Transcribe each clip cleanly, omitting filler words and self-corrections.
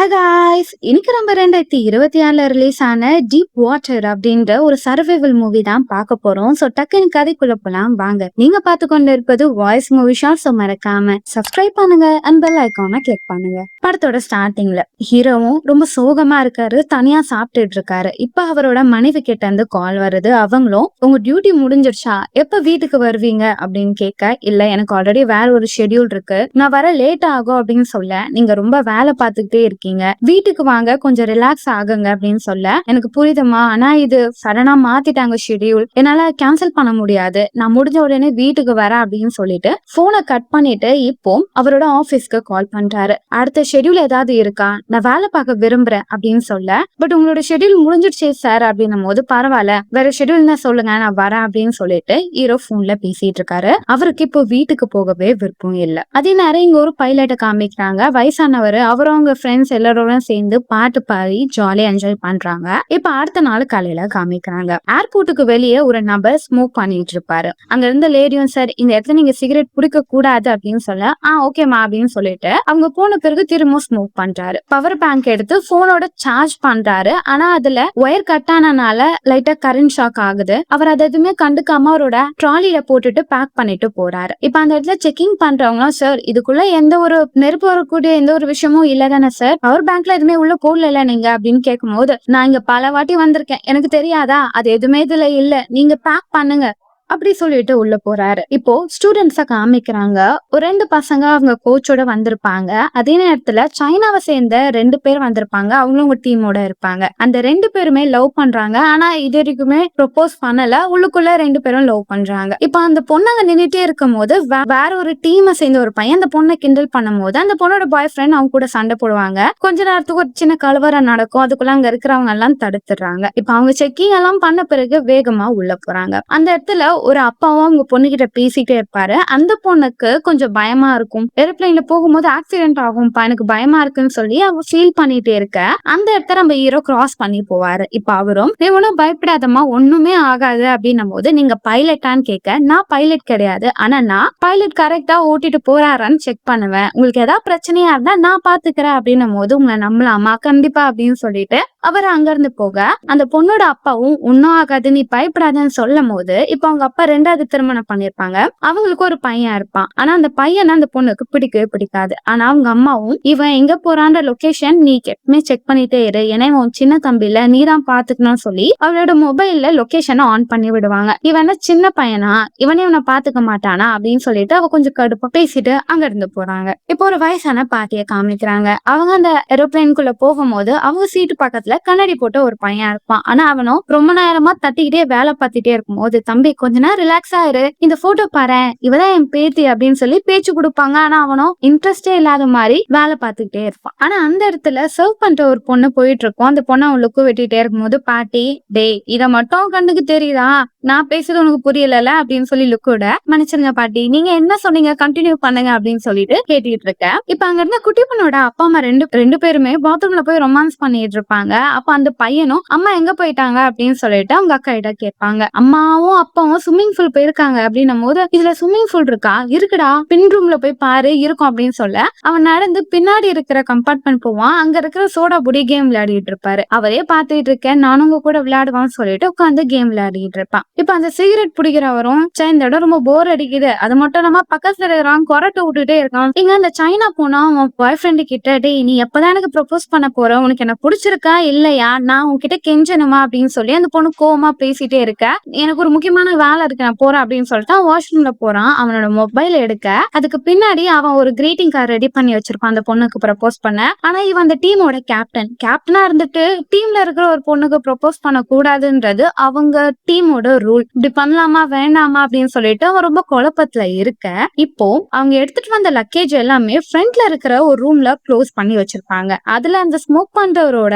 Hi guys! இன்னைக்கு நம்ம 2026ல release ஆன டீப் வாட்டர் அப்படின்ற ஒரு சர்வைவல் மூவி தான் பார்க்க போறோம். ஸோ டக்குன்னு கதைக்குள்ள போலாம் வாங்க. நீங்க பார்த்து கொண்டு இருப்பது வாய்ஸ் மூவி ஷாட். ஸோ மறக்காம சப்ஸ்கிரைப் பண்ணுங்க அண்ட் பெல் ஐகானை கிளிக் பண்ணுங்க. படத்தோட ஸ்டார்டிங்ல ஹீரோவும் ரொம்ப சோகமா இருக்காரு, தனியா சாப்பிட்டுட்டு இருக்காரு. இப்ப அவரோட மனைவி கிட்ட இருந்து கால் வருது. அவங்களும் உங்க டியூட்டி முடிஞ்சிருச்சா, எப்ப வீட்டுக்கு வருவீங்க அப்படின்னு கேட்க, இல்ல எனக்கு ஆல்ரெடி வேற ஒரு ஷெட்யூல் இருக்கு, நான் வர லேட் ஆகும் அப்படின்னு சொல்ல, நீங்க ரொம்ப வேலை பார்த்துக்கிட்டே இருக்கீங்க, வீட்டுக்கு வாங்க கொஞ்சம் ரிலாக்ஸ் ஆகுங்க அப்படின்னு சொல்ல, எனக்கு புரியுதுமா, ஆனா இது சடனா மாத்திட்டாங்க ஷெட்யூல், என்னால கேன்சல் பண்ண முடியாது, நான் முடிஞ்ச உடனே வீட்டுக்கு வரேன் அப்படின்னு சொல்லிட்டு போனை கட் பண்ணிட்டு இப்போ அவரோட ஆபீஸ்க்கு கால் பண்றாரு. அடுத்த ஷெட்யூல் ஏதாவது இருக்கா, நான் வேலை பார்க்க விரும்புறேன் அப்படின்னு சொல்ல, பட் உங்களோட ஷெட்யூல் முடிஞ்சிடுச்சே சார் அப்படின்னும் போது, பரவாயில்ல வேற ஷெட்யூல் தான் சொல்லுங்க நான் வரேன் அப்படின்னு சொல்லிட்டு ஹீரோ போன்ல பேசிட்டு இருக்காரு. அவருக்கு இப்போ வீட்டுக்கு போகவே விருப்பம் இல்ல. அதே நேரம் இங்க ஒரு பைலட்டை காமிக்கிறாங்க. வயசானவர் அவரும் அவங்க ஃப்ரெண்ட்ஸ் எல்லாரோட சேர்ந்து பாட்டு பாடி ஜாலியா என்ஜாய் பண்றாங்க. இப்ப அடுத்த நாள் காலையில காமிக்கிறாங்க. ஏர்போர்ட்டுக்கு வெளியே ஒரு நபர் ஸ்மோக் பண்ணிட்டு இருப்பாரு. அங்க இருந்த லேடியும், சார் இந்த இடத்துல நீங்க சிகரெட் குடிக்க கூடாது அப்படின்னு சொல்ல, ஓகேமா அப்படின்னு சொல்லிட்டு அவங்க போன பிறகு திரும்ப ஸ்மோக் பண்றாரு. பவர் பேங்க் எடுத்து போனோட சார்ஜ் பண்றாரு. ஆனா அதுல ஒயர் கட் ஆனனால லைட்டா கரண்ட் ஷாக் ஆகுது. அவர் அதை எதுவுமே கண்டுக்காம அவரோட ட்ராலியில போட்டுட்டு பேக் பண்ணிட்டு போறாரு. இப்ப அந்த இடத்துல செக்கிங் பண்றவங்க, சார் இதுக்குள்ள எந்த ஒரு நெருப்பு வரக்கூடிய எந்த ஒரு விஷயமும் இல்லதானே சார், பவர் பேங்க்ல எதுவுமே உள்ள போடல நீங்க அப்படின்னு கேட்கும் போது, நான் இங்க பல வாட்டி வந்திருக்கேன், எனக்கு தெரியாதா, அது எதுவுமே இதுல இல்ல, நீங்க பேக் பண்ணுங்க அப்படி சொல்லிட்டு உள்ள போறாரு. இப்போ ஸ்டூடெண்ட்ஸ காமிக்கிறாங்க. ஒரு 2 பசங்க அவங்க கோச்சோட வந்திருப்பாங்க. அதே நேரத்துல சைனாவை சேர்ந்த 2 பேர் வந்திருப்பாங்க. அவங்களும் உங்க டீமோட இருப்பாங்க. அந்த 2 பேருமே லவ் பண்றாங்க. ஆனா இது வரைக்குமே ப்ரொபோஸ் பண்ணல. உள்ளுக்குள்ள 2 பேரும் லவ் பண்றாங்க. இப்ப அந்த பொண்ணுங்க நின்னுட்டே இருக்கும் போது வேற ஒரு டீமை சேர்ந்த ஒரு பையன் அந்த பொண்ணை கிண்டல் பண்ணும் போது, அந்த பொண்ணோட பாய் ஃப்ரெண்ட் அவங்க கூட சண்டை போடுவாங்க. கொஞ்ச நேரத்துக்கு ஒரு சின்ன கலவரம் நடக்கும். அதுக்குள்ள அங்க இருக்கிறவங்க எல்லாம் தடுத்துடுறாங்க. இப்ப அவங்க செக்கிங் எல்லாம் பண்ண பிறகு வேகமா உள்ள போறாங்க. அந்த இடத்துல ஒரு அப்பாவும் அவங்க பொண்ணு கிட்ட பேசிட்டே இருப்பாரு. அந்த பொண்ணுக்கு கொஞ்சம் பயமா இருக்கும். ஏரோப்ளைன்ல போகும்போது ஆக்சிடென்ட் ஆகும்பா, எனக்கு பயமா இருக்குன்னு சொல்லி அவ ஃபீல் பண்ணிட்டே இருக்க, அந்த இடத்த நம்ம ஹீரோ கிராஸ் பண்ணி போவாரு. இப்ப அவரும், நீ ஒன்னும் பயப்படாதம்மா, ஒண்ணுமே ஆகாது அப்படின்னும் போது, நீங்க பைலட்டான்னு கேட்க, நான் பைலட் கிடையாது, ஆனா நான் பைலட் கரெக்டா ஓட்டிட்டு போறாரான்னு செக் பண்ணுவேன், உங்களுக்கு ஏதாவது பிரச்சனையா இருந்தா நான் பாத்துக்கிறேன் அப்படின்னும் போது, உங்களை நம்பலாமா, கண்டிப்பா அப்படின்னு சொல்லிட்டு அவர் அங்க இருந்து போக, அந்த பொண்ணோட அப்பாவும் ஒன்னும் ஆகாது நீ பயப்படாதன்னு சொல்லும் போது, இப்ப அவங்க அப்பா 2வது திருமணம் பண்ணிருப்பாங்க. அவங்களுக்கு ஒரு பையன் இருப்பான். ஆனா அந்த பையனை அந்த பொண்ணுக்கு பிடிக்கவே பிடிக்காது. ஆனா அவங்க அம்மாவும், இவன் எங்க போறான்ற லொகேஷன் நீ எப்பவுமே செக் பண்ணிட்டே இரு, ஏன்னா இவன் சின்ன தம்பில நீ தான் பாத்துக்கணும்னு சொல்லி அவளோட மொபைல்ல லொகேஷனை ஆன் பண்ணி விடுவாங்க. இவன் சின்ன பையனா, இவனே இவனை பாத்துக்க மாட்டானா அப்படின்னு சொல்லிட்டு அவ கொஞ்சம் கடுப்பா பேசிட்டு அங்க இருந்து போறாங்க. இப்போ ஒரு வயசான பாட்டியை காமிக்கிறாங்க. அவங்க அந்த ஏரோப்ளைனுக்குள்ள போகும்போது அவங்க சீட்டு பக்கத்துல கண்ணாடி போட்ட ஒரு பையன் இருப்பான். ஆனா அவனும் ரொம்ப நேரமா தட்டிக்கிட்டே வேலை பார்த்துட்டே இருக்கும் போது, தம்பி கொஞ்ச நேரம் ரிலாக்ஸ் ஆயிரு, இந்த போட்டோ பாரு, இவதான் என் பேத்தி அப்படின்னு சொல்லி பேச்சு கொடுப்பாங்க. ஆனா அவனும் இன்ட்ரெஸ்டே இல்லாத மாதிரி வேலை பார்த்துக்கிட்டே இருப்பான். ஆனா அந்த இடத்துல சர்வ் பண்ற ஒரு பொண்ணு போயிட்டு இருக்கும். அந்த பொண்ணு அவன் லுக்கு வெட்டிட்டே இருக்கும் போது, பாட்டி டேய் இத மட்டும் கண்ணுக்கு தெரியுதா, நான் பேசுறது உனக்கு புரியல அப்படின்னு சொல்லி லுக்கோட, மன்னிச்சிருங்க பாட்டி, நீங்க என்ன சொன்னீங்க கண்டினியூ பண்ணுங்க அப்படின்னு சொல்லிட்டு கேட்டுட்டு இருக்க. இப்ப அங்க இருந்த குட்டி பொண்ணோட அப்பா அம்மா ரெண்டு பேருமே பாத்ரூம்ல போய் ரொமான்ஸ் பண்ணிட்டு இருப்பாங்க. அப்ப அந்த பையனும் அம்மா எங்க போயிட்டாங்க அப்படின்னு சொல்லிட்டு அவங்க அக்கா கிட்ட கேட்பாங்க. அம்மாவும் அப்பாவும் ஸ்விம்மிங் பூல் போயிருக்காங்க அப்படின்னும் போது, இதுல ஸ்விம்மிங் பூல் இருக்கா, இருக்குடா பின் ரூம்ல போய் பாரு இருக்கும் அப்படின்னு சொல்ல, அவன் நடந்து பின்னாடி இருக்கிற கம்பார்ட்மெண்ட் போவான். அங்க இருக்கிற சோடா புடி கேம் விளையாடிட்டு இருப்பாரு. அவரே பாத்துட்டு இருக்கேன், நானும் உங்க கூட விளையாடுவான்னு சொல்லிட்டு உட்காந்து கேம் விளையாடிட்டு இருப்பான். இப்ப அந்த சிகரெட் பிடிக்கிறவரும், இந்த இடம் ரொம்ப போர் அடிக்குது, அது மட்டும் நம்ம பக்கத்துல இருக்கிறான் கொரட்டை விட்டுட்டே இருக்கான், இங்க அந்த சைனா போனா அவன் பாய் ஃப்ரெண்டு கிட்ட, டேய் நீ எப்பதான் எனக்கு ப்ரொபோஸ் பண்ண போற, உனக்கு என்ன பிடிச்சிருக்கா இல்லையா, நான் உன்கிட்ட கெஞ்சணுமா அப்படின்னு சொல்லி அந்த பொண்ணு கோவமா பேசிட்டே இருக்க, எனக்கு ஒரு முக்கியமான வேலை இருக்கு நான் போறேன் அப்படின்னு சொல்லிட்டு வாஷ்ரூம்ல போறான். அவனோட மொபைல் எடுக்க, அதுக்கு பின்னாடி அவன் ஒரு கிரீட்டிங் கார்டு ரெடி பண்ணி வச்சிருப்பான் அந்த பொண்ணுக்கு ப்ரப்போஸ் பண்ண. ஆனா இவன் அந்த டீமோட கேப்டனா இருந்துட்டு டீம்ல இருக்கிற ஒரு பொண்ணுக்கு ப்ரப்போஸ் பண்ண கூடாதுன்றது அவங்க டீமோட ரூல். இப்படி பண்ணலாமா வேண்டாமா அப்படின்னு சொல்லிட்டு அவன் ரொம்ப குழப்பத்துல இருக்க, இப்போ அவங்க எடுத்துட்டு வந்த லக்கேஜ் எல்லாமே ஃப்ரண்ட்ல இருக்கிற ஒரு ரூம்ல க்ளோஸ் பண்ணி வச்சிருப்பாங்க. அதுல அந்த ஸ்மோக் பண்றவரோட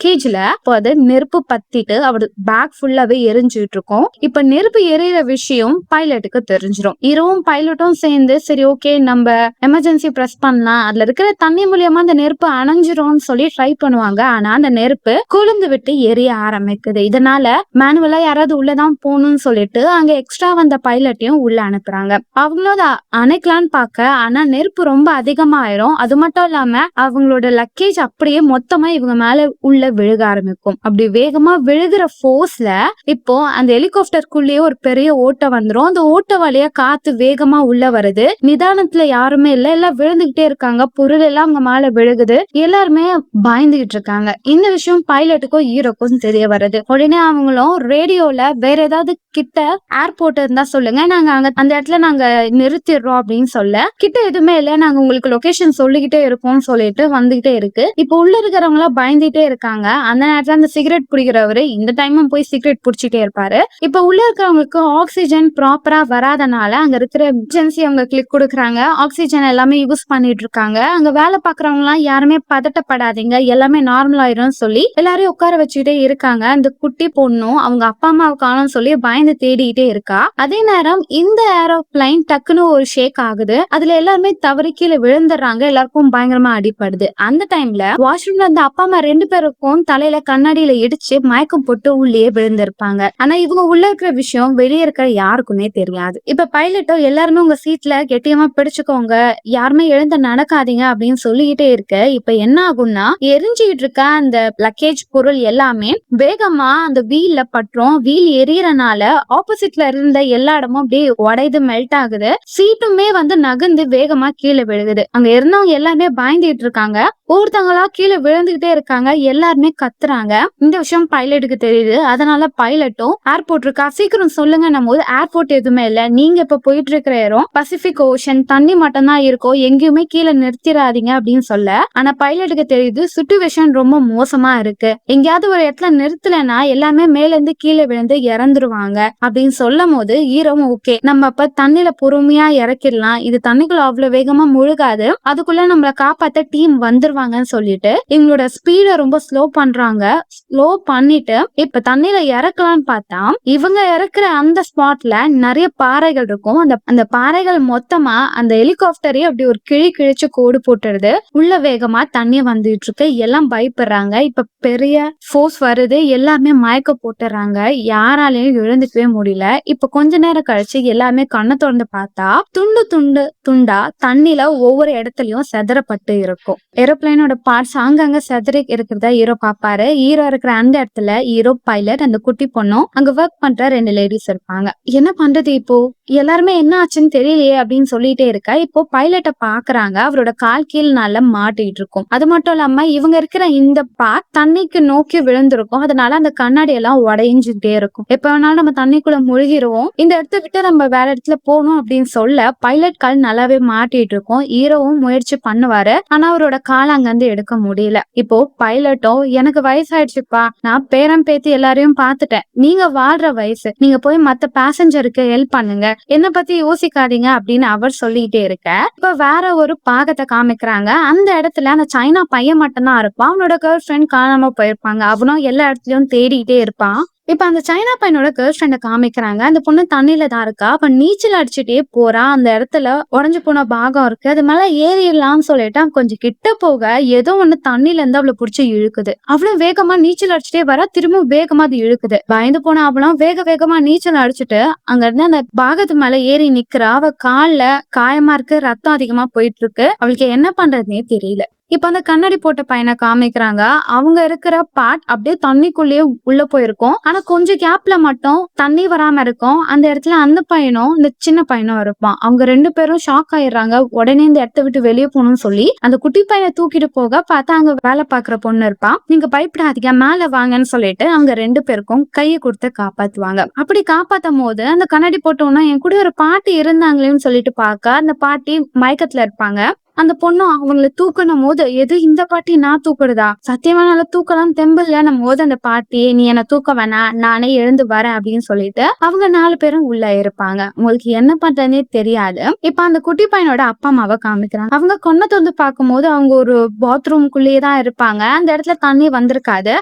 லக்கேஜ்ல இப்போ அது நெருப்பு பத்திட்டு அவரு பேக் ஃபுல்லாவே எரிஞ்சுட்டு இருக்கும். இப்ப நெருப்பு எரியிற விஷயம் பைலட்டுக்கு தெரிஞ்சிடும். ஹீரோவும் பைலட்டும் சேர்ந்து சரி ஓகே நம்ம எமர்ஜென்சி பிரஸ் பண்ணலாம், அதுல இருக்கிற தண்ணி மூலியமா அந்த நெருப்பு அணைஞ்சிரும்னு சொல்லி ட்ரை பண்ணுவாங்க. ஆனா அந்த நெருப்பு கொழுந்து விட்டு எரிய ஆரம்பிக்குது. இதனால மேனுவலா யாராவது உள்ளதான் போகணும்னு சொல்லிட்டு அங்க எக்ஸ்ட்ரா வந்த பைலட்டையும் உள்ள அனுப்புறாங்க. அவங்களும் அதை அணைக்கலான்னு பாக்க, ஆனா நெருப்பு ரொம்ப அதிகமாயிரும். அது மட்டும் இல்லாம அவங்களோட லக்கேஜ் அப்படியே மொத்தமா இவங்க மேல உள்ள விழுக ஆரம்பிக்கும். அப்படி வேகமா விழுகிற ஃபோர்ஸ்ல இப்போ அந்த ஹெலிகாப்டருக்குள்ளேயே ஒரு பெரிய ஓட்டை வந்துரும். அந்த ஓட்ட வழியா காத்து வேகமா உள்ள வருது. நிதானத்துல யாருமே இல்ல, எல்லாம் விழுந்துகிட்டே இருக்காங்க. பொருள் எல்லாம் அவங்க மேல விழுகுது. எல்லாருமே பயந்துகிட்டு இருக்காங்க. இந்த விஷயம் பைலட்டுக்கும் ஹீரோக்கும் தெரிய வருது. உடனே அவங்களும் ரேடியோல வேற ஏதாவது கிட்ட ஏர்போர்ட் இருந்தா சொல்லுங்க, நாங்க அங்க அந்த இடத்துல நாங்க நிறுத்திடுறோம் அப்படின்னு சொல்ல, கிட்ட எதுவுமே இல்ல, நாங்க உங்களுக்கு லொகேஷன் சொல்லிக்கிட்டே இருக்கோம்னு சொல்லிட்டு வந்துகிட்டே இருக்கு. இப்ப உள்ள இருக்கிறவங்க எல்லாம் பயந்துட்டே இருக்காங்க. அந்த நேரத்துல அந்த சிகரெட் பிடிக்கிறவரு இந்த டைமும் போய் சிகரெட் பிடிச்சிட்டே இருப்பாரு. இப்ப உள்ள இருக்கிறவங்களுக்கு ஆக்சிஜன் ப்ராப்பரா வராதனால அங்க இருக்கிற எமர்ஜென்சி அவங்க கிளிக் கொடுக்குறாங்க. ஆக்சிஜன் எல்லாமே யூஸ் பண்ணிட்டு இருக்காங்க. அங்க வேலை பாக்குறவங்க எல்லாம் யாருமே பதட்டப்படாதீங்க, எல்லாமே நார்மல் ஆயிரும் சொல்லி எல்லாரையும் உட்கார வச்சுட்டே இருக்காங்க. அந்த குட்டி பொண்ணும் அவங்க அப்பா அம்மாவை காணும் சொல்லி பயந்து தேடிட்டே இருக்கா. அதே நேரம் இந்த ஏரோப்ளைன் டக்குன்னு ஒரு ஷேக் ஆகுது. அதுல எல்லாருமே தவறி கீழே விழுந்துடுறாங்க. எல்லாருக்கும் பயங்கரமா அடிப்படுது. அந்த டைம்ல வாஷ்ரூம்ல இருந்த அப்பா அம்மா 2 பேருக்கும் தலையில கண்ணாடியில இடிச்சு மயக்கம் போட்டு உள்ளே விழுந்திருப்பாங்க. ஆனா இவங்க உள்ள இருக்கிற விஷயம் வெளியே இருக்கிற யாருக்குமே தெரியாது. இப்ப பைலட்டோ எல்லாருமே உங்க சீட்ல கெட்டியமா பிடிச்சுக்கோங்க, யாருமே எழுந்து நடக்காதீங்க அப்படின்னு சொல்லிக்கிட்டே இருக்க, இப்ப என்ன ஆகும்னா எரிஞ்சுக்கிட்டு இருக்க அந்த லக்கேஜ் பொருள் எல்லாமே வேகமா அந்த வீல்ல பற்றும். வீல் எரியறனால ஆப்போசிட்ல இருந்த எல்லா இடமும் அப்படியே உடைந்து மெல்ட் ஆகுது. சீட்டுமே நகர்ந்து வேகமா கீழே விழுகுது. அங்க இருந்தவங்க எல்லாருமே பயந்துட்டு இருக்காங்க. ஒருத்தவங்களா கீழே விழுந்துகிட்டே இருக்காங்க. எல்லாருமே கத்துறாங்க. இந்த விஷயம் பைலட்டுக்கு தெரியுது. அதனால பைலட்டும் ஏர்போர்ட் இருக்கா சீக்கிரம் சொல்லுங்க போது ஏர்போர்ட் எதுவுமே இல்ல, நீங்க இப்ப போயிட்டு இருக்கிற இடம் பசிபிக் ஓஷன், தண்ணி மட்டும் தான் இருக்கும், எங்கேயுமே கீழே நிறுத்திடாதீங்க அப்படின்னு சொல்ல, ஆனா பைலட்டுக்கு தெரியுது சிச்சுவேஷன் ரொம்ப மோசமா இருக்கு, எங்கேயாவது ஒரு இடத்துல நிறுத்தலைன்னா எல்லாமே மேல இருந்து கீழே விழுந்து இறந்துருவாங்க அப்படின்னு சொல்லும் போது ஹீரோவும் ஓகே நம்ம அப்ப தண்ணில பொறுமையா இறக்கிடலாம், இது தண்ணிக்குள்ள அவ்வளவு வேகமா முழுகாது, அதுக்குள்ள நம்மள காப்பாத்த டீம் வந்துருவாங்கன்னு சொல்லிட்டு இவங்களோட ஸ்பீட ரொம்ப ஸ்லோ பண்றாங்க. ஸ்லோ பண்ணிட்டு இப்ப தண்ணியில இறக்கலாம்னு பார்த்தா இவங்க இறக்குற அந்த ஸ்பாட்ல நிறைய பாறைகள் இருக்கும். அந்த பாறைகள் மொத்தமா அந்த ஹெலிகாப்டரே அப்படி ஒரு கிழிச்சு கோடு போட்டுருது. உள்ள வேகமா தண்ணி வந்துட்டு இருக்கு. எல்லாம் பயப்படுறாங்க. இப்ப பெரிய ஃபோர்ஸ் வருது. எல்லாமே மயக்க போட்டுறாங்க. யாராலையும் எழுந்துக்கவே முடியல. இப்ப கொஞ்ச நேரம் கழிச்சு எல்லாமே கண்ணை திறந்து பார்த்தா துண்டு துண்டு துண்டா தண்ணில ஒவ்வொரு இடத்துலயும் செதறப்பட்டு இருக்கும். ஏரோப்ளைனோட பார்ட்ஸ் அங்கங்க செதறி இருக்கிறத ஹீரோ பாப்பாரு. ஹீரோ இருக்கிற அந்த இடத்துல ஹீரோ, பைலட், அந்த குட்டி பொண்ணும் அங்க ஒர்க் பண்ற 2 லேடிஸ் இருப்பாங்க. என்ன பண்றது இப்போ, எல்லாருமே என்ன ஆச்சுன்னு தெரியலையே அப்படின்னு சொல்லிட்டே இருக்க, இப்போ பைலட்டை பாக்குறாங்க. அவரோட கால் கீழ் நல்லா மாட்டிட்டு இருக்கும். அது மட்டும் இல்லாம இவங்க இருக்கிற இந்த பார்ட் தண்ணிக்கு நோக்கி விழுந்திருக்கும். அதனால அந்த கண்ணாடி எல்லாம் உடைஞ்சுட்டே இருக்கும். எப்ப வேணாலும் நம்ம தண்ணிக்குள்ள முழுகிருவோம், இந்த இடத்த விட்டு நம்ம வேற இடத்துல போகணும் அப்படின்னு சொல்ல பைலட் கால் நல்லாவே மாட்டிட்டு இருக்கும். ஹீரோவும் முயற்சி பண்ணுவாரு. ஆனா அவரோட கால் அங்கிருந்து எடுக்க முடியல. இப்போ பைலட்டும் எனக்கு வயசாயிடுச்சுப்பா, நான் பேரம் பேத்தி எல்லாரையும் பாத்துட்டேன், நீங்க வாழ்ற வயசு, நீங்க போய் மத்த பேசஞ்சருக்கு ஹெல்ப் பண்ணுங்க, என்ன பத்தி யோசிக்காதீங்க அப்படின்னு அவர் சொல்லிட்டே இருக்க, இப்ப வேற ஒரு பாகத்தை காமிக்கிறாங்க. அந்த இடத்துல அந்த சைனா பையன் மட்டும்தான் இருப்பான். அவனோட கேர்ள் ஃப்ரெண்ட் காணாம போயிருப்பாங்க. அவனும் எல்லா இடத்துலயும் தேடிட்டே இருப்பான். இப்ப அந்த சைனா பையனோட கேர்ள் ஃப்ரெண்ட காமிக்கிறாங்க. அந்த பொண்ணு தண்ணியில தான் இருக்கா. அப்ப நீச்சல் அடிச்சுட்டே போறா. அந்த இடத்துல உடஞ்சு போன பாகம் இருக்கு. அது மேல ஏறிடலாம்னு சொல்லிட்டு கொஞ்சம் கிட்ட போக ஏதோ ஒண்ணு தண்ணில இருந்து அவளை புடிச்சு இழுக்குது. அவ்வளவு வேகமா நீச்சல் அடிச்சுட்டே வர, திரும்ப வேகமா அது இழுக்குது. பயந்து போன அவளும் வேக வேகமா நீச்சல் அடிச்சுட்டு அங்க இருந்து அந்த பாகத்து மேல ஏறி நிக்கிறா. அவ கால்ல காயமா இருக்கு, ரத்தம் அதிகமா போயிட்டு இருக்கு. அவளுக்கு என்ன பண்றதுன்னே தெரியல. இப்ப அந்த கண்ணாடி போட்ட பையனை காமிக்கிறாங்க. அவங்க இருக்கிற பார்ட் அப்படியே தண்ணிக்குள்ளேயே உள்ள போயிருக்கும். ஆனா கொஞ்சம் கேப்ல மட்டும் தண்ணி வராம இருக்கும். அந்த இடத்துல அந்த பையனும் இந்த சின்ன பையனும் இருப்பான். அவங்க 2 பேரும் ஷாக் ஆயிடுறாங்க. உடனே இந்த இடத்த விட்டு வெளியே போகணும்னு சொல்லி அந்த குட்டி பையனை தூக்கிட்டு போக பார்த்தா அங்க வேலை பாக்குற பொண்ணு இருப்பான். நீங்க பயப்படாதீங்க, மேல வாங்கன்னு சொல்லிட்டு அவங்க 2 பேருக்கும் கையை கொடுத்து காப்பாத்துவாங்க. அப்படி காப்பாத்தும் போது அந்த கண்ணாடி போட்டோம்னா என் கூட ஒரு பாட்டி இருந்தாங்களேன்னு சொல்லிட்டு பார்க்க அந்த பாட்டி மயக்கத்துல இருப்பாங்க. அந்த பொண்ணும் அவங்கள தூக்கணும் போது, எது இந்த பாட்டி நான் தூக்குறதா? சத்தியமா என்னால தூக்கலாம் தெம்பு இல்லன்னும் போது அந்த பாட்டி, "நீ என்ன தூக்க வேணாம். நானே எழுந்து வரேன்" அப்படின்னு சொல்லிட்டு அவங்க 4 பேரும் உள்ள இருப்பாங்க. உங்களுக்கு என்ன பண்றதுன்னே தெரியாது. இப்ப அந்த குட்டி பையனோட அப்பா, அம்மாவ காமிக்கிறாங்க. அவங்க கண்ண தொறந்து பார்க்கும்போது அவங்க ஒரு பாத்ரூம்குள்ளேயே தான் இருப்பாங்க. அந்த இடத்துல தண்ணி வந்திருக்காது.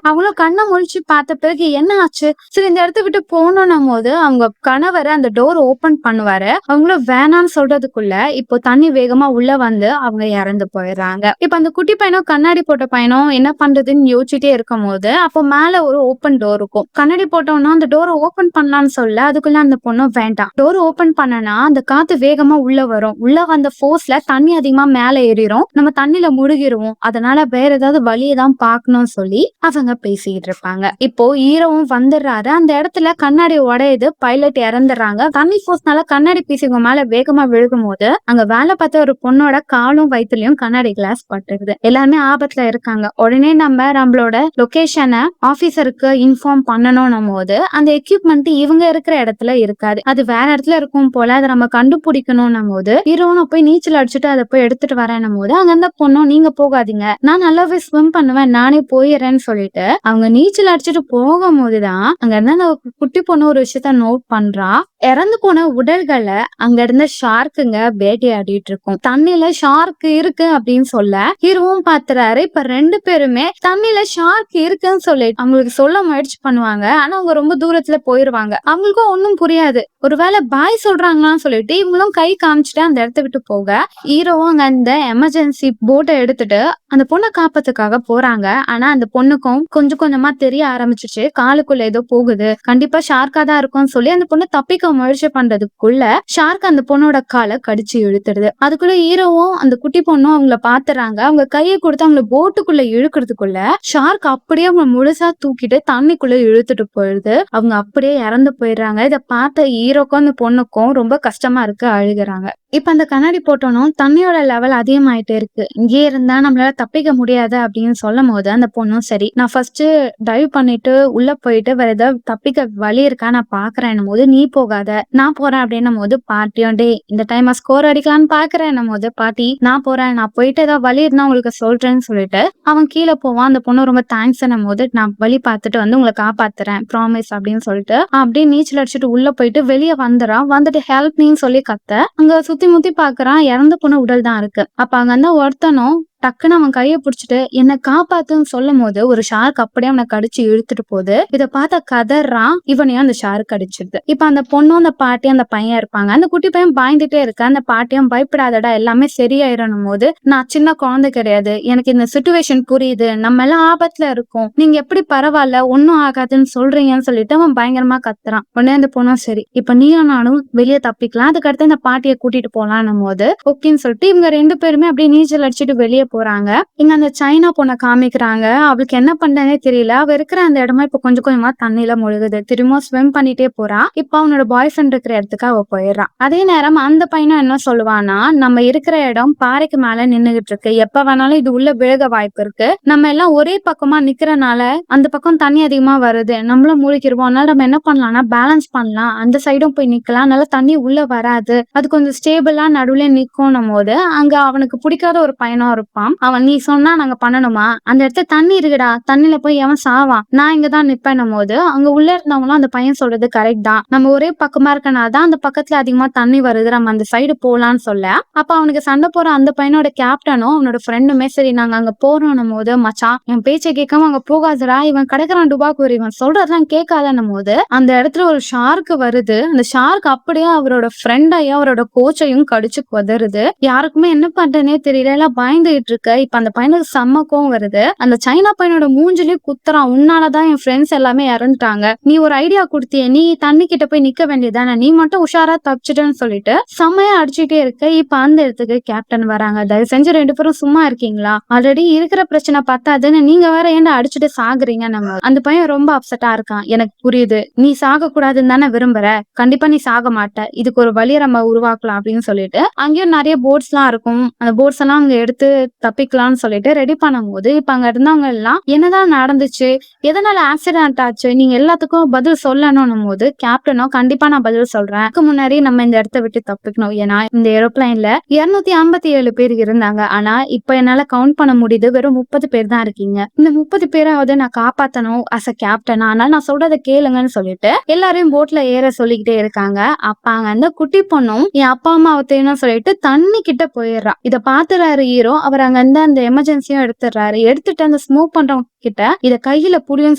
அவங்களும் கண்ண முழிச்சு பார்த்த பிறகு என்ன ஆச்சு? சரி இந்த இடத்த விட்டு போகணும்னும் போது அவங்க கணவர் அந்த டோர் ஓபன் பண்ணுவாரு. அவங்களும் வேணான்னு சொல்றதுக்குள்ள இப்போ தண்ணி வேகமா உள்ள வந்து அவங்க இறந்து போயிடுறாங்க. இப்ப அந்த குட்டி பையனும் கண்ணாடி போட்ட பையனும் என்ன பண்றதுன்னு யோசிச்சுட்டே இருக்கும் போது அப்போ மேல ஒரு ஓபன் டோர் இருக்கும். கண்ணாடி போட்டோம்னா அந்த டோரை ஓபன் பண்ணலாம்னு சொல்ல அதுக்குள்ள அந்த பொண்ணும் வேண்டாம். டோர் ஓபன் பண்ணனா அந்த காத்து வேகமா உள்ள வரும். உள்ள வந்த ஃபோர்ஸ்ல தண்ணி அதிகமா மேல ஏறிடும். நம்ம தண்ணியில முழுகிருவோம். அதனால வேற ஏதாவது வழியை தான் பார்க்கணும்னு சொல்லி அவங்க பேசிட்டு இருப்பாங்க. இப்போ ஹீரோவும் வந்துடுறாரு. அந்த இடத்துல கண்ணாடி உடையுது. பைலட் இறந்துடுறாங்க. தண்ணி ஃபோர்ஸ்னால கண்ணாடி பீஸ் இவங்க மேல வேகமா விழுகும் போது அங்க வேலை பார்த்த ஒரு பொண்ணோட காலும் வயிற்றுலயும் கண்ணாடி கிளாஸ் பட்டுருது. எல்லாருமே ஆபத்துல இருக்காங்க. உடனே நம்மளோட லொகேஷனை ஆபீசருக்கு இன்ஃபார்ம் பண்ணணும் போது அந்த எக்யூப்மெண்ட் இவங்க இருக்கிற இடத்துல இருக்காது. அது வேற இடத்துல இருக்கும் போல. அதை நம்ம கண்டுபிடிக்கணும் போது ஹீரோனும் போய் நீச்சல் அடிச்சுட்டு அதை போய் எடுத்துட்டு வரேன்னும் போது அங்க இருந்த பொண்ணும், நீங்க போகாதீங்க, நான் நல்லாவே ஸ்விம் பண்ணுவேன், நானே போயிடுறேன்னு சொல்லிட்டு அவங்க நீச்சல் அடிச்சுட்டு போகும் போதுதான் அங்க இருந்த அந்த குட்டி பொண்ணு ஒரு விஷயத்த நோட் பண்றா. இறந்து போன உடல்களை அங்க இருந்த ஷார்க்குங்க வேட்டையாடிட்டு இருக்கும். தண்ணியில ஷார்க் இருக்கு அப்படின்னு சொல்ல ஹீரோவும் பாத்துறாரு. இப்ப 2 பேருமே தண்ணியில ஷார்க் இருக்குன்னு சொல்லி அவங்களுக்கு சொல்ல முயற்சி பண்ணுவாங்க. ஆனா அவங்க ரொம்ப தூரத்துல போயிருவாங்க. அவங்களுக்கும் ஒன்னும் புரியாது. ஒருவேளை பாய் சொல்றாங்களான்னு சொல்லிட்டு இவங்களும் கை காமிச்சுட்டு அந்த இடத்த விட்டு போக ஹீரோவும் அங்க அந்த எமர்ஜென்சி போட்டை எடுத்துட்டு அந்த பொண்ணை காப்பதுக்காக போறாங்க. ஆனா அந்த பொண்ணுக்கும் கொஞ்சம் கொஞ்சமா தெரிய ஆரம்பிச்சிச்சு, காலுக்குள்ள ஏதோ போகுது, கண்டிப்பா ஷார்க்கா தான் இருக்கும்னு சொல்லி அந்த பொண்ணு தப்பிக்க முயற்சி பண்றதுக்குள்ள ஷார்க் அந்த பொண்ணோட காலை கடிச்சு இழுத்துடுது. அதுக்குள்ள ஹீரோவும் அந்த குட்டி பொண்ணும் அவங்கள பாத்துறாங்க. அவங்க கையை கொடுத்து அவங்கள போட்டுக்குள்ள இழுக்கிறதுக்குள்ள ஷார்க் அப்படியே அவங்க முழுசா தூக்கிட்டு தண்ணிக்குள்ள இழுத்துட்டு போயிடுது. அவங்க அப்படியே இறந்து போயிடுறாங்க. இதை பார்த்த ஹீரோக்கும் அந்த பொண்ணுக்கும் ரொம்ப கஷ்டமா இருக்கு, அழுகுறாங்க. இப்ப அந்த கண்ணாடி போட்டோனும் தண்ணியோட லெவல் அதிகமாயிட்டே இருக்கு. இங்கே இருந்தா நம்மளால தப்பிக்க முடியாது அப்படின்னு சொல்லும் போது அந்த பொண்ணும், சரி நான் ஃபர்ஸ்ட் டைவ் பண்ணிட்டு உள்ள போயிட்டு வேற ஏதாவது தப்பிக்க வழி இருக்கா நான் பாக்குறேன் போது, நீ போகாத நான் போறேன் அப்படின்னும் போது பாட்டியும், டே இந்த டைம் ஸ்கோர் அடிக்கலான்னு பாக்குறேன் போது பாட்டி, நான் போறேன், நான் போயிட்டு ஏதாவது வழி இருந்தா உங்களுக்கு சொல்றேன்னு சொல்லிட்டு அவன் கீழே போவான். அந்த பொண்ணு ரொம்ப தேங்க்ஸ் போது, நான் வழி பார்த்துட்டு வந்து உங்களை காப்பாத்துறேன் ப்ராமிஸ் அப்படின்னு சொல்லிட்டு அப்படியே நீச்சல் அடிச்சுட்டு உள்ள போயிட்டு வெளியே வந்துடுறான். வந்துட்டு ஹெல்ப் மீன்னு சொல்லி கத்த அங்க சுத்தி முத்தி பாக்குறான். இறந்து போன உடல் தான் இருக்கு. அப்ப அங்க இருந்தா ஒருத்தனும் டக்குன்னு அவன் கையை பிடிச்சிட்டு என்ன காப்பாத்துன்னு சொல்லும் போது ஒரு ஷார்க் அப்படியே அவனை கடிச்சு இழுத்துட்டு போகுது. இதை பார்த்த கதறான். இவனையும் அந்த ஷார்க் கடிச்சிருது. இப்ப அந்த பொண்ணும் அந்த பாட்டி அந்த பையன் இருப்பாங்க. அந்த குட்டி பையன் பயந்துட்டே இருக்க. அந்த பாட்டியும், பயப்படாதடா எல்லாமே சரியாயிரணும் போது, நான் சின்ன குழந்தை கிடையாது, எனக்கு இந்த சிச்சுவேஷன் புரியுது, நம்ம எல்லாம் ஆபத்துல இருக்கோம், நீங்க எப்படி பரவாயில்ல ஒன்னும் ஆகாதுன்னு சொல்றீங்கன்னு சொல்லிட்டு அவன் பயங்கரமா கத்துறான். உடனே அந்த பொண்ணும், சரி இப்ப நீயும் நானும் வெளியே தப்பிக்கலாம், அதுக்கடுத்து இந்த பாட்டியை கூட்டிட்டு போலான்னும் போது ஓகேன்னு சொல்லிட்டு இவங்க 2 பேருமே அப்படியே நீச்சல் அடிச்சுட்டு வெளியே போறாங்க. இங்க அந்த சைனா பொண்ணை காமிக்கிறாங்க. அவளுக்கு என்ன பண்றதுனே தெரியல. அவ இருக்கிற அந்த இடமா இப்ப கொஞ்சம் கொஞ்சமா தண்ணியில முழுகுது. திரும்ப ஸ்விம் பண்ணிட்டே போறா. இப்ப அவனோட பாய் ஃப்ரெண்ட் இருக்கிற இடத்துக்கு அவ போயிடுறான். அதே நேரம் அந்த பையனும் என்ன சொல்லுவானா, நம்ம இருக்கிற இடம் பாறைக்கு மேல நின்னுகிட்டு இருக்கு, எப்ப வேணாலும் இது உள்ள விழுக வாய்ப்பு இருக்கு, நம்ம எல்லாம் ஒரே பக்கமா நிக்கிறனால அந்த பக்கம் தண்ணி அதிகமா வருது, நம்மளும் மூழ்கிடுவோம், அதனால நம்ம என்ன பண்ணலாம்னா பேலன்ஸ் பண்ணலாம், அந்த சைடும் போய் நிக்கலாம், அதனால தண்ணி உள்ள வராது, அது கொஞ்சம் ஸ்டேபிளா நடுவுல நிக்கணும் போது அங்க அவனுக்கு பிடிக்காத ஒரு பையனும் இருப்பான். அவன், நீ சொன்னா நாங்க பண்ணணுமா, அந்த இடத்துல தண்ணி இருக்குடா, தண்ணியில போய் அவன் சாவான், நான் இங்கதான் நிப்பேன்னும் போது அங்க உள்ள இருந்தவங்களும் அந்த பையன் சொல்றது கரெக்ட் தான், நம்ம ஒரே பக்கமா இருக்கனாதான் அந்த பக்கத்துல அதிகமா தண்ணி வருது, நம்ம அந்த சைடு போலான்னு சொல்ல அப்ப அவனுக்கு சண்டை போற அந்த பையனோட கேப்டனும் அவனோட ஃப்ரெண்டுமே, சரி நாங்க அங்க போறோம் போது, மச்சான் என் பேச்சை கேட்காம அங்க போகாதடா, இவன் கிடைக்கிறான் டுபாக்கூர், இவன் சொல்றதெல்லாம் கேட்காதன்னும் போது அந்த இடத்துல ஒரு ஷார்க் வருது. அந்த ஷார்க் அப்படியே அவரோட ஃப்ரெண்டையும் அவரோட கோச்சையும் கடிச்சு கொதறுது. யாருக்குமே என்ன பண்றேனே தெரியல, எல்லாம் பயந்துட்டு இருக்கு. இப்ப அந்த பையனுக்கு செம்ம கோவம் வருது. அந்த சைனா பையனோட மூஞ்சிலேயே குத்துறான், உன்னாலதான் என் ஃப்ரெண்ட்ஸ் எல்லாமே இறந்துட்டாங்க, நீ ஒரு ஐடியா கொடுத்திய, நீ தண்ணி கிட்ட போய் நிக்க வேண்டியதானே, நீ மட்டும் உஷாரா தப்பிச்சிட்டேன்னு சொல்லிட்டு செம்மையா அடிச்சுட்டே இருக்க. இப்ப அந்த இடத்துக்கு கேப்டன் வராங்க. தயவு செஞ்சு 2 பேரும் சும்மா இருக்கீங்களா, ஆல்ரெடி இருக்கிற பிரச்சனை பத்தாதுன்னு நீங்க வேற ஏன்டா அடிச்சுட்டு சாகுறீங்க. நம்ம அந்த பையன் ரொம்ப அப்செட்டா இருக்கான். எனக்கு புரியுது, நீ சாக கூடாதுன்னு தானே விரும்புற, கண்டிப்பா நீ சாக மாட்ட, இதுக்கு ஒரு வழியை நம்ம உருவாக்கலாம் அப்படின்னு சொல்லிட்டு அங்கேயும் நிறைய போட்ஸ் எல்லாம் இருக்கும். அந்த போட்ஸ் எல்லாம் அங்க எடுத்து தப்பிக்கலாம்னு சொல்லிட்டு ரெடி பண்ணும்போது இப்ப அங்க இருந்தவங்க எல்லாம் என்னதான் நடந்துச்சு, எதனால ஆக்சிடென்ட் ஆச்சு, நீங்க எல்லாத்துக்கும் பதில் சொல்லணும் போது கேப்டனும் கண்டிப்பா நான் பதில் சொல்றேன், அதுக்கு முன்னாடி நம்ம இந்த இடத்த விட்டு தப்பிக்கணும். ஏன்னா இந்த ஏரோப்ளைன்ல 257 பேர் இருந்தாங்க. ஆனா இப்ப என்னால கவுண்ட் பண்ண முடியுது, வெறும் 30 பேர் தான் இருக்கீங்க. இந்த 30 பேராவது நான் காப்பாத்தணும் அஸ் அ கேப்டன். ஆனால் நான் சொல்றதை கேளுங்கன்னு சொல்லிட்டு எல்லாரையும் போட்ல ஏற சொல்லிக்கிட்டே இருக்காங்க. அப்ப அங்க அந்த குட்டி பொண்ணும் என் அப்பா அம்மாவை தேனும் சொல்லிட்டு தண்ணி கிட்ட போயிடுறா. இத பாத்துறாரு ஹீரோ. அவர் அங்க இருந்து அந்த எமர்ஜென்சியும் எடுத்துடுறாரு. எடுத்துட்டு அந்த ஸ்மோக் பண்றவங்க கிட்ட இத கையில புடின்னு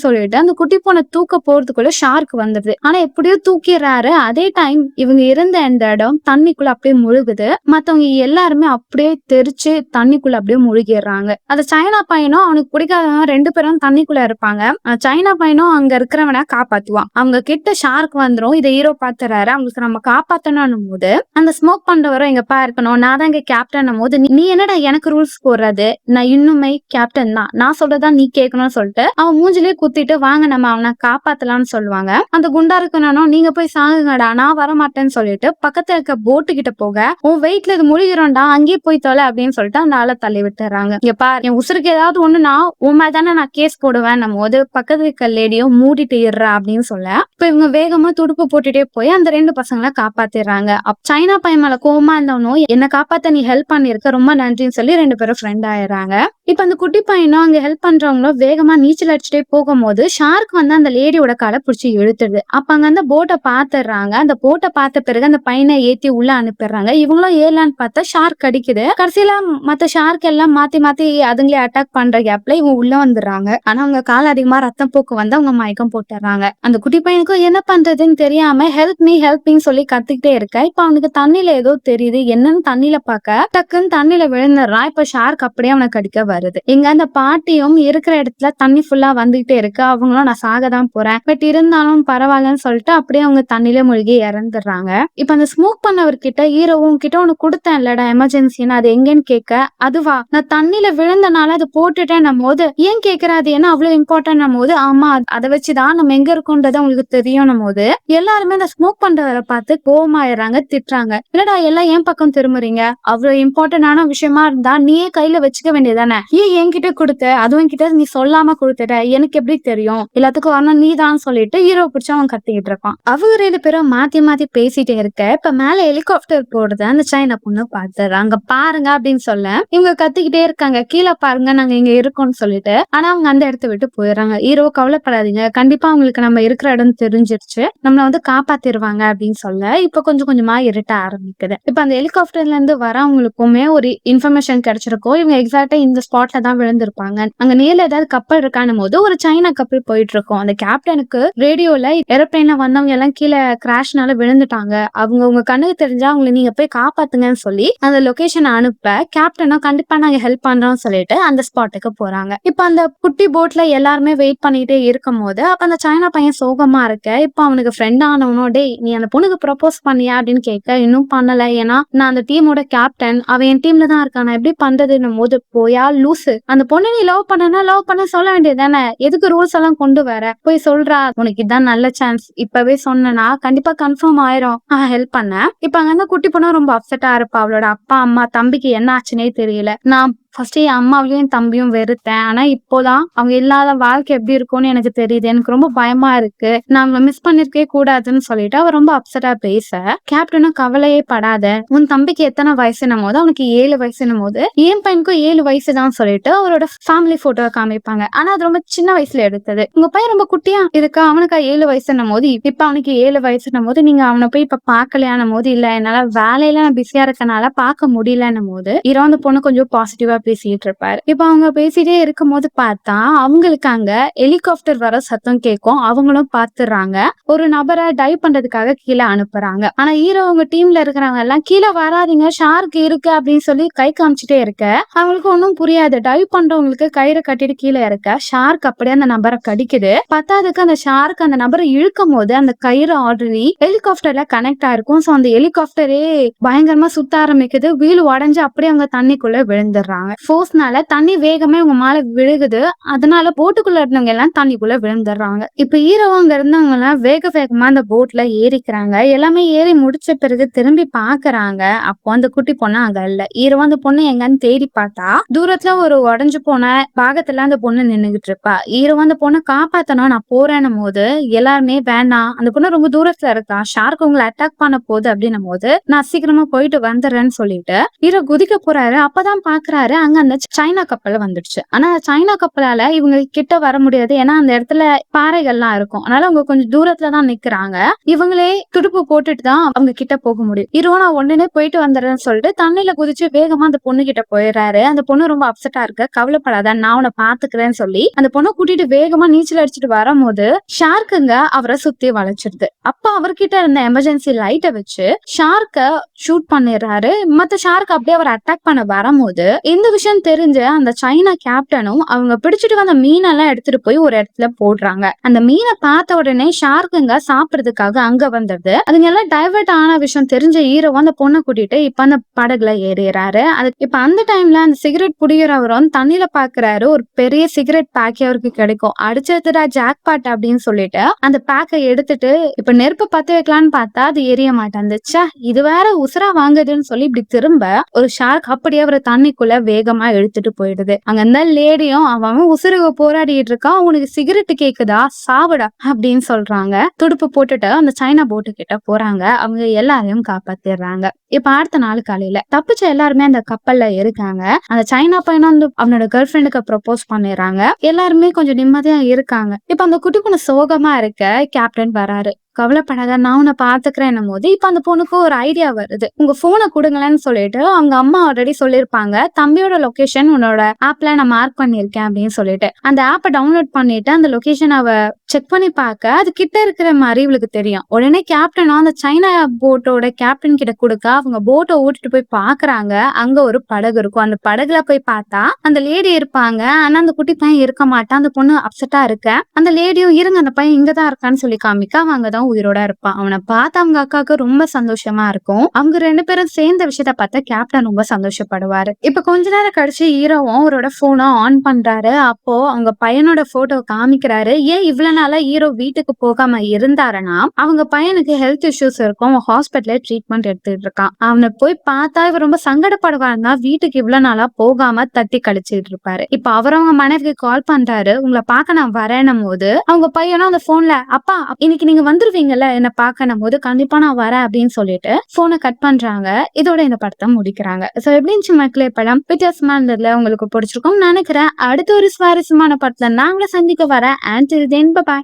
சொல்லிட்டு அந்த குட்டி பொண்ணை தூக்க போறதுக்குள்ள ஷார்க் வந்துடுது. ஆனா எப்படியோ தூக்கிடுறாரு. அதே டைம் இவங்க இருந்த இந்த இடம் தண்ணிக்குள்ள அப்படியே முழுகுது. மத்தவங்க எல்லாருமே அப்படியே தெரிச்சு தண்ணிக்குள்ள அப்படியே முழுகிடுறாங்க. அந்த சைனா பையனும் அவனுக்கு பிடிக்காதவங்க 2 பேரும் தண்ணிக்குள்ள இருப்பாங்க. சைனா பையனும் அங்க இருக்கிறவனை காப்பாத்துவான். அவங்க கிட்ட ஷார்க் வந்துரும். இதை ஹீரோ பாத்துறாரு. அவங்களுக்கு நம்ம காப்பாத்தணும் போது அந்த ஸ்மோக் பண்றவரும் எங்கப்பா இருக்கணும், நான் தான் இங்க கேப்டன் போது நீ என்னடா எனக்கு ரூல்ஸ் போடுறது, நான் இன்னுமே கேப்டன் தான், நான் சொல்றதா நீ கேட்கணும்னு சொல்லிட்டு அவன் மூஞ்சிலே குத்திட்டு வாங்க நம்ம அவனை காப்பாத்தலாம்னு சொல்லுவாங்க. அந்த குண்டா இருக்கணும் நீங்க போய் சாகுங்கடா நான் வரமாட்டேன்னு சொல்லிட்டு பக்கத்துல இருக்க போட்டு கிட்ட போக உன் வெயிட்ல இது முழுகிறோம்டா அங்கேயே போய் தொலை அப்படின்னு சொல்லிட்டு அந்த ஆளை தள்ளி விட்டுறாங்க. இங்க பாரு என் உசுருக்கு ஏதாவது ஒண்ணுனா உன் மேல தானே நான் கேஸ் போடுவேன் போது பக்கத்துல இருக்க லேடியும் மூடிட்டு இருறா அப்படின்னு சொல்ல இப்ப இவங்க வேகமா துடுப்பு போட்டுட்டே போய் அந்த 2 பசங்களை காப்பாத்திடுறாங்க. சைனா பையன் மேல கோவமா இருந்தவனும் என்ன காப்பாத்த நீ ஹெல்ப் பண்ணிருக்க ரொம்ப நன்றின்னு சொல்லி 2 பேரும் ஃப்ரெண்ட் ஆயிடுறாங்க. இப்ப அந்த குட்டி பையனும் அங்க ஹெல்ப் பண்றவங்களும் வேகமா நீச்சல் அடிச்சுட்டே போகும்போது ஷார்க் வந்து அந்த லேடியோட காலை பிடிச்சி இழுத்துடுது. அப்ப அங்க அந்த போட்டை பாத்துடுறாங்க. அந்த போட்டை பார்த்த பிறகு அந்த பையனை ஏத்தி உள்ள அனுப்பிடுறாங்க. இவங்களும் ஏலான்னு பார்த்தா ஷார்க் அடிக்குது. கடைசியில மத்த ஷார்க் எல்லாம் மாத்தி மாத்தி அதுங்களே அட்டாக் பண்ற கேப்ல இவங்க உள்ள வந்துடுறாங்க. ஆனா அவங்க கால அதிகமா ரத்தம் போக்கு வந்து அவங்க மயக்கம் போட்டுறாங்க. அந்த குட்டி பையனுக்கும் என்ன பண்றதுன்னு தெரியாம ஹெல்ப் மீன்னு சொல்லி கத்திக்கிட்டே இருக்க. இப்ப அவனுக்கு தண்ணியில ஏதோ தெரியுது. என்னன்னு தண்ணியில பார்க்க டக்குன்னு தண்ணியில விழுந்துடுறான். இப்ப ஷார்க் அப்படியே அவனை கடிக்க வருது. இங்க அந்த பாட்டியும் இருக்கிற இடத்துல தண்ணி ஃபுல்லா வந்துகிட்டே இருக்கு. அவங்களும் நான் சாகதான் போறேன், பட் இருந்தாலும் பரவாயில்லன்னு சொல்லிட்டு அப்படியே அவங்க தண்ணியில மூழ்கி இறந்துடுறாங்க. இப்ப அந்த ஸ்மோக் பண்ணவர்கிட்ட ஹீரோவும் கிட்ட ஒண்ணு கொடுத்தேன் இல்லடா எமர்ஜென்சின்னு, அது எங்கன்னு கேட்க அதுவா நான் தண்ணியில விழுந்தனால அதை போட்டுட்டேன் போது ஏன் கேக்குற அது என்ன அவ்வளவு இம்பார்ட்டன் போது ஆமா அதை வச்சுதான் நம்ம எங்க இருக்கோன்றது அவங்களுக்கு தெரியும் போது எல்லாருமே அந்த ஸ்மோக் பண்றவரை பார்த்து கோவமாயிடுறாங்க, திட்டுறாங்க. என்னடா எல்லாம் என் பக்கம் திரும்புறீங்க, அவ்வளவு இம்பார்ட்டன்டான விஷயமா இருந்தா நீயே கையில வச்சுக்க வேண்டியதானே, ஏன் என்கிட்ட கொடுத்த, அதுவும் கிட்ட நீ சொல்லாம கொடுத்துட்ட, எனக்கு எப்படி தெரியும், எல்லாத்துக்கும் வரணும் நீ தான் சொல்லிட்டு ஹீரோ பிடிச்சா அவன் கத்திக்கிட்டு இருப்பான். அவங்க 2 பேரும் மாத்தி மாத்தி பேசிட்டே இருக்க இப்ப மேல ஹெலிகாப்டர் போடுறது அந்த சைனா பொண்ணு பாத்துறாங்க. அங்க பாருங்க அப்படின்னு சொல்ல இவங்க கத்திக்கிட்டே இருக்காங்க, கீழே பாருங்க நாங்க இங்க இருக்கோம்னு சொல்லிட்டு. ஆனா அவங்க அந்த இடத்த விட்டு போயிடுறாங்க. ஹீரோ கவலைப்படாதீங்க, கண்டிப்பா அவங்களுக்கு நம்ம இருக்கிற இடம் தெரிஞ்சிருச்சு, நம்மள வந்து காப்பாத்திருவாங்க அப்படின்னு சொல்ல இப்ப கொஞ்சம் கொஞ்சமா இருட்ட ஆரம்பிக்குது. இப்ப அந்த ஹெலிகாப்டர்ல இருந்து வரவங்களுக்குமே ஒரு இன்ஃபர்மேஷன் கிடைச்சிருக்கும், இவங்க எக்ஸாக்டா இந்த ஸ்பாட்ல தான் விழுந்திருப்பாங்க. அங்க நேர்ல ஏதாவது கப்பல் இருக்கானும் போது ஒரு சைனா கப்பல் போயிட்டு இருக்கும். அந்த கேப்டனுக்கு ரேடியோல ஏரோப்ளைன்ல வந்தவங்க எல்லாம் கீழே கிராஷ்னால விழுந்துட்டாங்க, அவங்க உங்க கண்ணுக்கு தெரிஞ்சா அவங்களை நீங்க போய் காப்பாத்துங்கன்னு சொல்லி அந்த லொகேஷன் அனுப்ப கேப்டனும் கண்டிப்பா நாங்க ஹெல்ப் பண்றோம்னு சொல்லிட்டு அந்த ஸ்பாட்டுக்கு போறாங்க. இப்ப அந்த குட்டி போட்ல எல்லாருமே வெயிட் பண்ணிட்டே இருக்கும் போது அப்ப அந்த சைனா பையன் சோகமா இருக்க இப்ப அவனுக்கு ஃப்ரெண்ட் ஆனவனும் டே நீ அந்த பொண்ணுக்கு ப்ரப்போஸ் பண்ணியா அப்படின்னு கேட்க இன்னும் பண்ணல, ஏன்னா நான் அந்த டீமோட கேப்டன், அவன் என் டீம்ல தான் இருக்கான், நான் எப்படி பண்றதுன்னு போது போயா லூசு, அந்த பொண்ணு நீ லவ் பண்ணனா லவ் பண்ண சொல்ல வேண்டியது தானே, எதுக்கு ரூல்ஸ் எல்லாம் கொண்டு வர, போய் சொல்றா, உனக்கு இதான் நல்ல சான்ஸ், இப்பவே சொன்னா கண்டிப்பா கன்ஃபார்ம் ஆயிரும், ஹெல்ப் பண்ண. இப்ப அங்க குட்டி பொண்ணு ரொம்ப அப்செட்டா இருப்பா. அவளோட அப்பா அம்மா தம்பிக்கு என்ன ஆச்சுன்னே தெரியல, நான் ஃபர்ஸ்ட் என் அம்மாவையும் என் தம்பியும் வெறுத்தேன், ஆனா இப்போதான் அவங்க இல்லாத வாழ்க்கை எப்படி இருக்கும்னு எனக்கு தெரியுது, எனக்கு ரொம்ப பயமா இருக்கு, நான் அவங்களை மிஸ் பண்ணிருக்கவே கூடாதுன்னு சொல்லிட்டு அவ ரொம்ப அப்செட்டா பேச கேப்டனும் கவலையே படாத, உன் தம்பிக்கு எத்தனை வயசுன்னும் போது அவனுக்கு 7 வயசுன்னும் போது என் பையனுக்கும் 7 வயசுதான் சொல்லிட்டு அவரோட ஃபேமிலி போட்டோவை காமிப்பாங்க. ஆனா அது ரொம்ப சின்ன வயசுல எடுத்தது. உங்க பையன் ரொம்ப குட்டியா இருக்கா, அவனுக்கு 7 வயசுன்னும் போது இப்ப அவனுக்கு 7 வயசுன்னும் போது நீங்க அவனை போய் இப்ப பாக்கலையானும் போது இல்ல என்னால வேலையில நான் பிஸியா இருக்கனால பாக்க முடியலன்னும் போது அந்த பொண்ணு கொஞ்சம் பாசிட்டிவா பேசிட்டு இருப்பாரு. இப்ப அவங்க பேசிட்டே இருக்கும் போது பார்த்தா அவங்களுக்கு அங்க ஹெலிகாப்டர் வர சத்தம் கேட்கும். அவங்களும் பாத்துறாங்க, ஒரு நபரை டைவ் பண்றதுக்காக கீழே அனுப்புறாங்க. ஆனா ஹீரோ அவங்க டீம்ல இருக்கிறவங்க எல்லாம் கீழே வராதீங்க ஷார்க் இருக்கு அப்படின்னு சொல்லி கை காமிச்சிட்டே இருக்க அவங்களுக்கு ஒன்னும் புரியாது. டைவ் பண்றவங்களுக்கு கயிறை கட்டிட்டு கீழே இருக்க ஷார்க் அப்படியே அந்த நபரை கடிக்குது. பத்தாவதுக்கு அந்த ஷார்க் அந்த நபரை இழுக்கும் போது அந்த கயிறு ஆல்ரெடி ஹெலிகாப்டர்ல கனெக்ட் ஆயிருக்கும். சோ அந்த ஹெலிகாப்டரே பயங்கரமா சுத்த ஆரம்பிக்குது, வீல் உடஞ்சு அப்படியே அவங்க தண்ணிக்குள்ள விழுந்துடுறாங்க. பண்ணிடுறாங்க. ஃபோர்ஸ்னால தண்ணி வேகமா இவங்க மேல விழுகுது. அதனால போட்டுக்குள்ள இருந்தவங்க எல்லாம் தண்ணிக்குள்ள விழுந்துடுறாங்க. இப்ப ஹீரோவும் அங்க இருந்தவங்க எல்லாம் வேக வேகமா அந்த போட்ல ஏறிக்கிறாங்க. எல்லாமே ஏறி முடிச்ச பிறகு திரும்பி பாக்குறாங்க. அப்போ அந்த குட்டி பொண்ணு அங்க இல்ல. ஹீரோ அந்த பொண்ணு எங்கன்னு தேடி பார்த்தா தூரத்துல ஒரு உடைஞ்சு போன பாகத்துல அந்த பொண்ணு நின்னுகிட்டு இருப்பா. ஹீரோ அந்த பொண்ணை காப்பாத்தணும் நான் போறேன்னும் போது எல்லாருமே வேண்டாம், அந்த பொண்ணு ரொம்ப தூரத்துல இருக்கா, ஷார்க் உங்களை அட்டாக் பண்ண போகுது அப்படின்னும் போது நான் சீக்கிரமா போயிட்டு வந்துடுறேன்னு சொல்லிட்டு ஹீரோ குதிக்க போறாரு. அப்பதான் பாக்குறாரு அங்க அந்த சைனா கப்பல் வந்துடுச்சு. ஆனா சைனா கப்பலால இவங்க கிட்ட வர முடியாது. ஏன்னா அந்த இடத்துல பாறைகள்லாம் இருக்கும். அதனால அவங்க கொஞ்சம் தூரத்துலதான் நிக்கிறாங்க. இவங்களே துடுப்பு போட்டுட்டு தான் அவங்க கிட்ட போக முடியும். ஹீரோ நான் உடனே போயிட்டு வந்துடுறேன்னு சொல்லிட்டு தண்ணியில குதிச்சு வேகமா அந்த பொண்ணு கிட்ட போயிடுறாரு. அந்த பொண்ணு ரொம்ப அப்செட்டா இருக்கு. கவலைப்படாத நான் உன்னை பாத்துக்கிறேன்னு சொல்லி அந்த பொண்ணை கூட்டிட்டு வேகமா நீச்சல் அடிச்சுட்டு வரும்போது ஷார்க்குங்க அவரை சுத்தி வளைச்சிருது. அப்ப அவர்கிட்ட இருந்த எமர்ஜென்சி லைட்டை வச்சு ஷார்க்க ஷூட் பண்ணிடுறாரு. மத்த ஷார்க் அப்படியே அவர் அட்டாக் பண்ண வரும்போது இந்த விஷயம் தெரிஞ்ச அந்த சைனா கேப்டனும் அவங்க பிடிச்சிட்டு வந்த மீனெல்லாம் எடுத்துட்டு போய் ஒரு இடத்துல போடுறாங்க. அந்த மீனை பார்த்த உடனே ஷார்க்குங்க சாப்பிடுறதுக்காக அங்க வந்துடுது. அதுங்க எல்லாம் டைவர்ட் ஆன விஷயம் தெரிஞ்ச ஹீரோ அந்த பொண்ணை கூட்டிட்டு இப்ப அந்த படகுல ஏறிறாரு. அது இப்ப அந்த டைம்ல அந்த சிகரெட் புடிக்கிறவர் வந்து தண்ணியில பாக்குறாரு. ஒரு பெரிய சிகரெட் பேக்கே அவருக்கு கிடைக்கும். அடிச்சதுடா ஜாக் பாட் அப்படின்னு சொல்லிட்டு அந்த பேக்கை எடுத்துட்டு இப்ப நெருப்பு பத்த வைக்கலான்னு பார்த்தா அது எரிய மாட்டேந்துச்சா, இது வேற உசுரா வாங்குதுன்னு சொல்லி இப்படி திரும்ப ஒரு ஷார்க் அப்படியே அவரை தண்ணிக்குள்ள வேகமா இழுத்துட்டு போயிடுது. அங்க இருந்த லேடியும் அவன் உசுருக்கு போராடிட்டு இருக்கா, உனக்கு சிகரெட் கேக்குதா சாவுடா அப்படின்னு சொல்றாங்க. துடுப்பு போட்டுட்டு அந்த சைனா போட்டு கிட்ட போறாங்க. அவங்க எல்லாரையும் காப்பாத்திடுறாங்க. இப்ப அடுத்த நாள் காலையில தப்பிச்ச எல்லாருமே அந்த கப்பல்ல இருக்காங்க. அந்த சைனா பையனும் வந்து அவனோட கேர்ள் ஃப்ரெண்டுக்கு ப்ரொபோஸ் பண்ணிடுறாங்க. எல்லாருமே கொஞ்சம் நிம்மதியா இருக்காங்க. இப்ப அந்த குட்டி பொண்ணு சோகமா இருக்க கேப்டன் வராரு. கவலைப்படாத நான் உன்னை பாத்துக்கிறேன் போது இப்ப அந்த பொண்ணுக்கு ஒரு ஐடியா வருது. உங்க போனை கொடுங்களேன்னு சொல்லிட்டு அவங்க அம்மா ஆல்ரெடி சொல்லிருப்பாங்க, தம்பியோட லொகேஷன் உன்னோட ஆப்ல நான் மார்க் பண்ணிருக்கேன் அப்படின்னு சொல்லிட்டு அந்த ஆப்பை டவுன்லோட் பண்ணிட்டு அந்த லொகேஷன் அவ செக் பண்ணி பார்க்க அது கிட்ட இருக்கிற மாதிரி இவளுக்கு தெரியும். உடனே கேப்டனும் அந்த சைனா போட்டோட கேப்டன் கிட்ட கொடுக்க அவங்க போட்டை ஓட்டிட்டு போய் பாக்குறாங்க. அங்க ஒரு படகு இருக்கும். அந்த படகுல போய் பார்த்தா அந்த லேடி இருப்பாங்க. ஆனா அந்த குட்டி பையன் இருக்க மாட்டான். அந்த பொண்ணு அப்செட்டா இருக்க அந்த லேடியும் இருங்க அந்த பையன் இங்கதான் இருக்கான்னு சொல்லி காமிக்க அவன் அங்கதான் உயிரோட இருப்பான். அவனை பார்த்து அவங்க அக்காவுக்கு ரொம்ப சந்தோஷமா இருக்கும். அவங்க ரெண்டு பேரும் சேர்ந்த விஷயத்த பார்த்தா கேப்டன் ரொம்ப சந்தோஷப்படுவாரு. இப்ப கொஞ்ச நேரம் கழிச்சு ஹீரோவும் அவரோட போனை ஆன் பண்றாரு. அப்போ அவங்க பையனோட போட்டோ காமிக்கிறாரு. ஏன் இவ்வளவு நாளா ஹீரோ வீட்டுக்கு போகாம இருந்தாருன்னா அவங்க பையனுக்கு ஹெல்த் இஷ்யூஸ் இருக்கும். அவன் ஹாஸ்பிட்டல்ல ட்ரீட்மெண்ட் எடுத்துட்டு இருக்கான். அவனை போய் பார்த்தா இவர் ரொம்ப சங்கடப்படுவாருன்னா வீட்டுக்கு இவ்வளவு நாளா போகாம தட்டி கழிச்சுட்டு இருப்பாரு. இப்ப அவர் அவங்க மனைவிக்கு கால் பண்றாரு. உங்களை பார்க்க நான் வரேன்னும் போது அவங்க பையனும் அந்த போன்ல அப்பா இன்னைக்கு நீங்க வந்துருவீங்கல்ல என்ன பார்க்கணும் போது கண்டிப்பா நான் வரேன் அப்படின்னு சொல்லிட்டு போனை கட் பண்றாங்க. இதோட இந்த படத்தை முடிக்கிறாங்க. சோ எப்படி இருந்துச்சு மக்களே படம்? வித்தியாசமா இருந்ததுல உங்களுக்கு பிடிச்சிருக்கும் நினைக்கிறேன். அடுத்த ஒரு சுவாரஸ்யமான படத்துல நாங்கள சந்திக்க வரேன். Until then, bye bye.